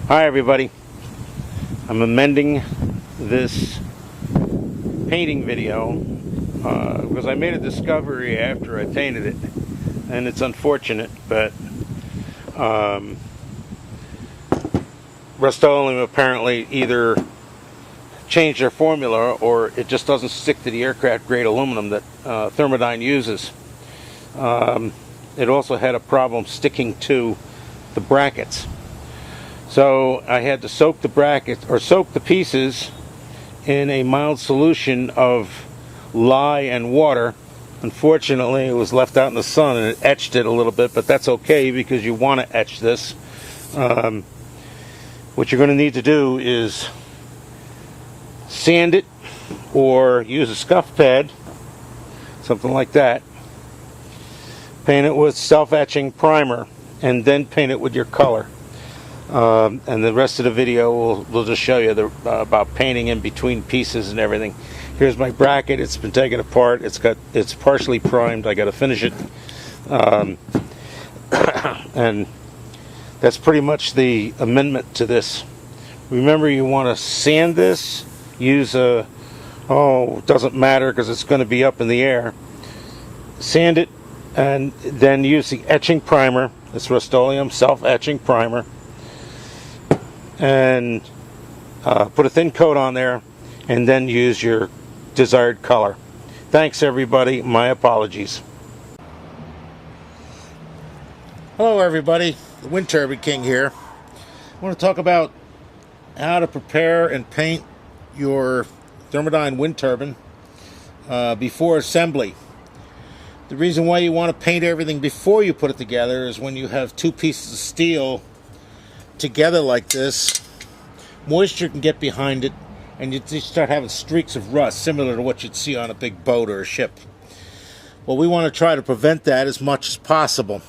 Hi everybody, I'm amending this painting video because I made a discovery after I painted it, and it's unfortunate, but Rust-Oleum apparently either changed their formula or it just doesn't stick to the aircraft grade aluminum that Thermodyne uses. It also had a problem sticking to the brackets. So I had to soak the brackets, or soak the pieces, in a mild solution of lye and water. Unfortunately, it was left out in the sun and it etched it a little bit, but that's okay because you want to etch this. What you're going to need to do is sand it or use a scuff pad, something like that. Paint it with self-etching primer and then paint it with your color. And the rest of the video will just show you about painting in between pieces and everything. Here's my bracket. It's been taken apart. It's partially primed. I got to finish it, and that's pretty much the amendment to this. Remember, you want to sand this. Use it doesn't matter because it's going to be up in the air. Sand it, and then use the etching primer. This Rust-Oleum self-etching primer. And put a thin coat on there, and then use your desired color. Thanks everybody, my apologies. Hello everybody, the Wind Turbine King here. I want to talk about how to prepare and paint your Thermodyne wind turbine before assembly. The reason why you want to paint everything before you put it together is when you have two pieces of steel together like this, moisture can get behind it and you start having streaks of rust similar to what you'd see on a big boat or a ship. Well, we want to try to prevent that as much as possible.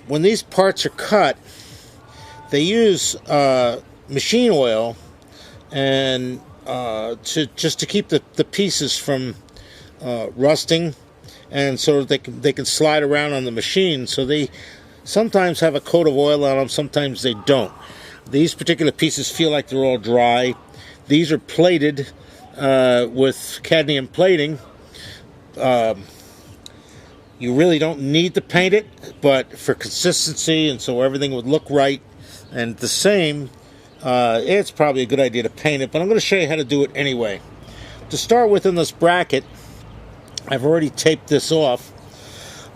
When these parts are cut, they use machine oil and to keep the pieces from rusting, and so they can slide around on the machine. So they sometimes have a coat of oil on them, sometimes they don't. These particular pieces feel like they're all dry. These are plated with cadmium plating. You really don't need to paint it, but for consistency and so everything would look right and the same, it's probably a good idea to paint it, but I'm going to show you how to do it anyway. To start with, in this bracket, I've already taped this off.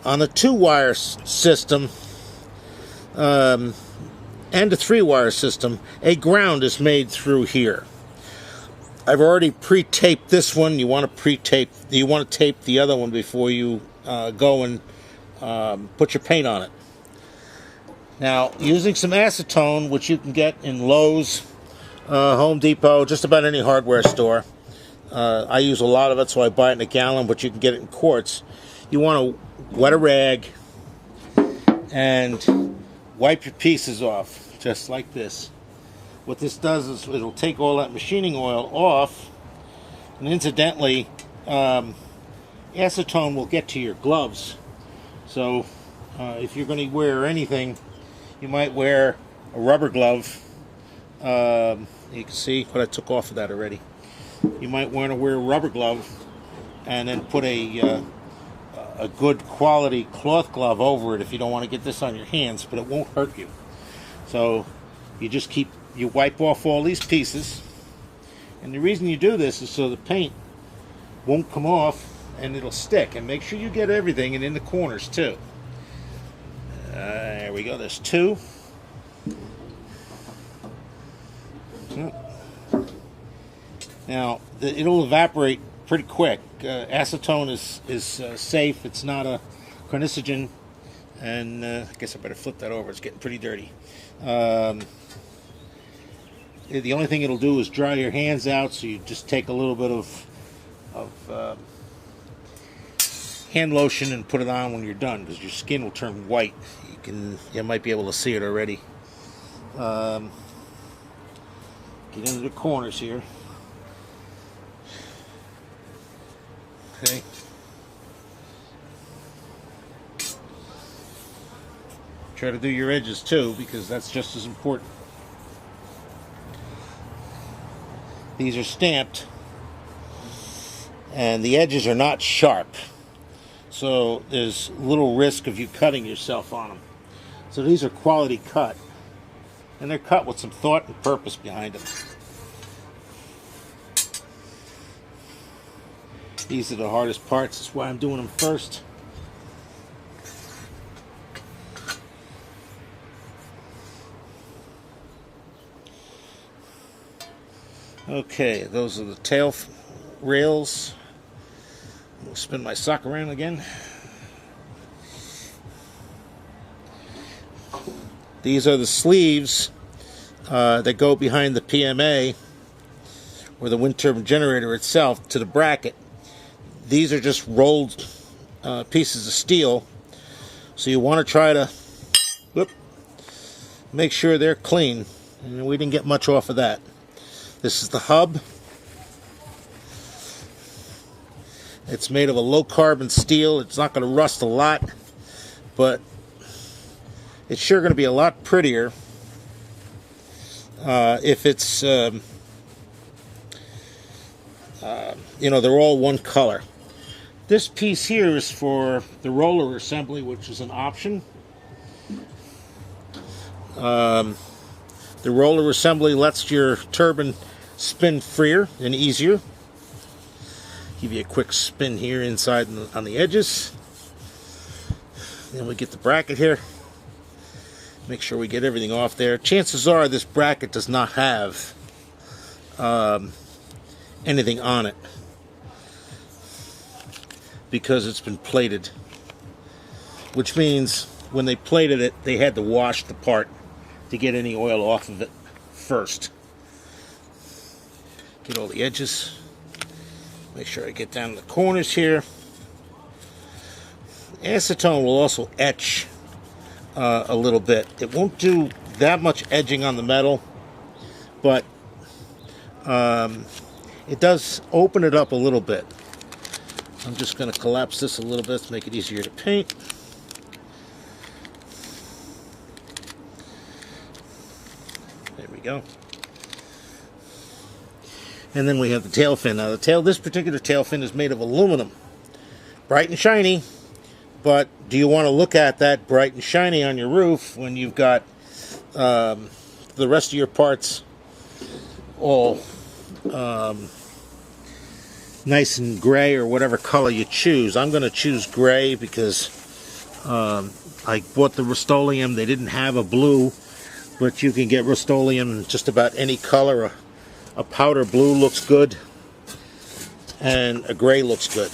On a 2-wire system, and a 3-wire system, a ground is made through here. I've already pre-taped this one. You want to tape the other one before you go and put your paint on it. Now, using some acetone, which you can get in Lowe's, Home Depot, just about any hardware store. I use a lot of it, so I buy it in a gallon, but you can get it in quarts. You want to wet a rag and wipe your pieces off, just like this. What this does is it'll take all that machining oil off, and incidentally, acetone will get to your gloves. So if you're going to wear anything, you might wear a rubber glove. You can see what I took off of that already. You might want to wear a rubber glove and then put a good quality cloth glove over it if you don't want to get this on your hands, but it won't hurt you. So you wipe off all these pieces, and the reason you do this is so the paint won't come off and it'll stick. And make sure you get everything and in the corners too. There we go, there's 2. Now it'll evaporate pretty quick. Acetone is safe. It's not a carcinogen, and I guess I better flip that over. It's getting pretty dirty. The only thing it'll do is dry your hands out, so you just take a little bit of hand lotion and put it on when you're done, because your skin will turn white. You might be able to see it already. Get into the corners here. Okay. Try to do your edges too, because that's just as important. These are stamped, and the edges are not sharp, so there's little risk of you cutting yourself on them. So these are quality cut, and they're cut with some thought and purpose behind them. These are the hardest parts. That's why I'm doing them first. Okay, those are the tail rails. We'll spin my sock around again. These are the sleeves that go behind the PMA, or the wind turbine generator itself, to the bracket. These are just rolled pieces of steel, so you want to try to make sure they're clean, and we didn't get much off of that. This is the hub. It's made of a low carbon steel. It's not going to rust a lot, but it's sure going to be a lot prettier if it's you know, they're all one color. This piece here is for the roller assembly, which is an option. The roller assembly lets your turbine spin freer and easier. Give you a quick spin here inside on the edges. Then we get the bracket here. Make sure we get everything off there. Chances are this bracket does not have anything on it, because it's been plated, which means when they plated it, they had to wash the part to get any oil off of it first. Get all the edges. Make sure I get down the corners here. Acetone will also etch a little bit. It won't do that much edging on the metal, but it does open it up a little bit. I'm just going to collapse this a little bit to make it easier to paint. There we go. And then we have the tail fin. Now this particular tail fin is made of aluminum. Bright and shiny, but do you want to look at that bright and shiny on your roof when you've got the rest of your parts all nice and gray, or whatever color you choose? I'm going to choose gray because I bought the Rust-Oleum. They didn't have a blue, but you can get Rust-Oleum in just about any color. A powder blue looks good, and a gray looks good.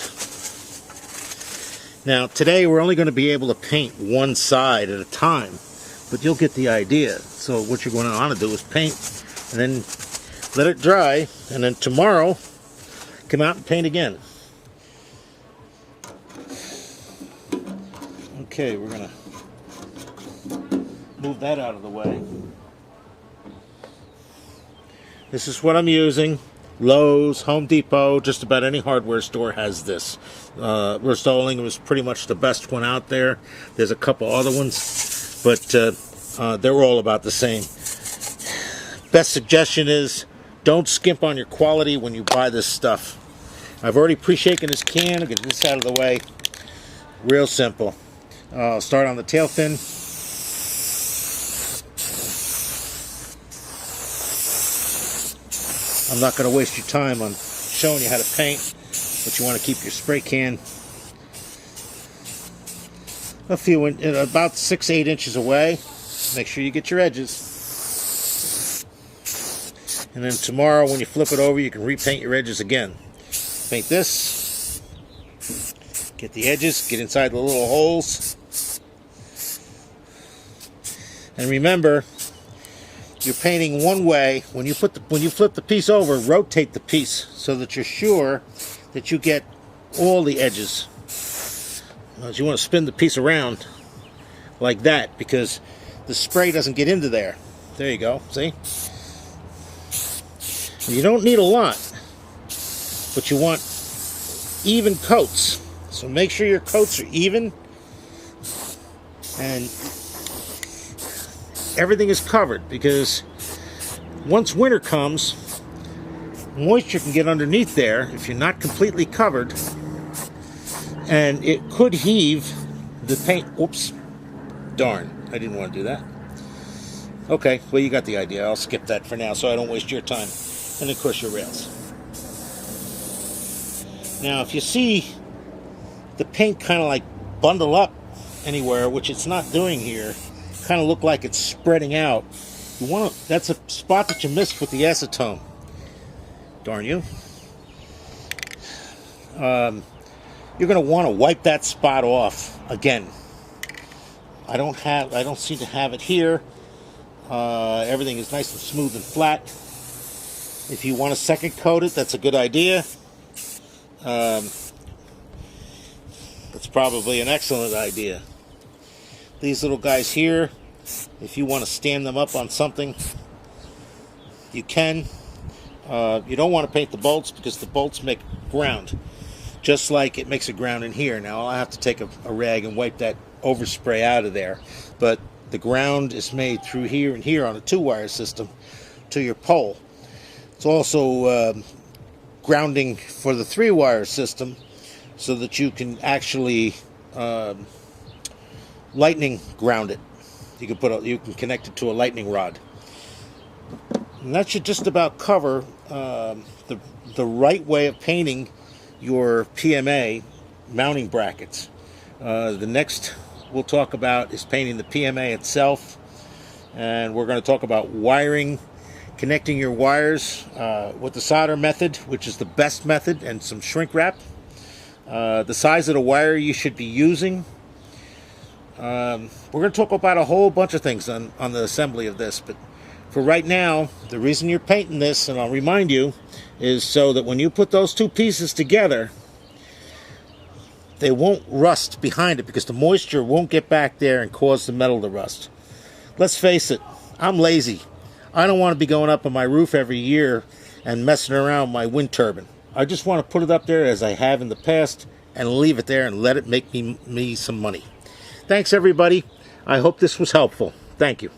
Now today we're only going to be able to paint one side at a time, but you'll get the idea. So what you're going to want to do is paint and then let it dry, and then tomorrow come out and paint again. Okay, we're going to move that out of the way. This is what I'm using. Lowe's, Home Depot, just about any hardware store has this. Rust-Oleum was pretty much the best one out there. There's a couple other ones, but they're all about the same. Best suggestion is don't skimp on your quality when you buy this stuff. I've already pre-shaken this can. I'll get this out of the way. Real simple. I'll start on the tail fin. I'm not going to waste your time on showing you how to paint, but you want to keep your spray can about 6-8 inches away. Make sure you get your edges. And then tomorrow when you flip it over, you can repaint your edges again. Paint this. Get the edges, get inside the little holes. And remember, you're painting one way. When you flip the piece over, rotate the piece so that you're sure that you get all the edges. You want to spin the piece around like that because the spray doesn't get into there. There you go. See? You don't need a lot, but you want even coats. So make sure your coats are even and everything is covered, because once winter comes, moisture can get underneath there if you're not completely covered, and it could heave the paint. Oops, darn, I didn't want to do that. Okay, well, you got the idea. I'll skip that for now so I don't waste your time and of course your rails. Now if you see the paint kind of like bundle up anywhere, which it's not doing here, kind of look like it's spreading out, you want to, that's a spot that you missed with the acetone. Darn you. You're going to want to wipe that spot off again. I don't seem to have it here. Everything is nice and smooth and flat. If you want to second coat it, that's a good idea. That's probably an excellent idea. These little guys here, if you want to stand them up on something, you can. You don't want to paint the bolts because the bolts make ground, just like it makes a ground in here. Now I'll have to take a rag and wipe that overspray out of there, but the ground is made through here and here on a 2-wire system to your pole. It's also grounding for the 3-wire system so that you can actually lightning ground it. You can connect it to a lightning rod. And that should just about cover the right way of painting your PMA mounting brackets. The next we'll talk about is painting the PMA itself, and we're going to talk about wiring, connecting your wires with the solder method, which is the best method, and some shrink wrap. The size of the wire you should be using. We're going to talk about a whole bunch of things on the assembly of this, but for right now, the reason you're painting this, and I'll remind you, is so that when you put those two pieces together, they won't rust behind it, because the moisture won't get back there and cause the metal to rust. Let's face it, I'm lazy. I don't want to be going up on my roof every year and messing around with my wind turbine. I just want to put it up there as I have in the past and leave it there and let it make me some money. Thanks, everybody. I hope this was helpful. Thank you.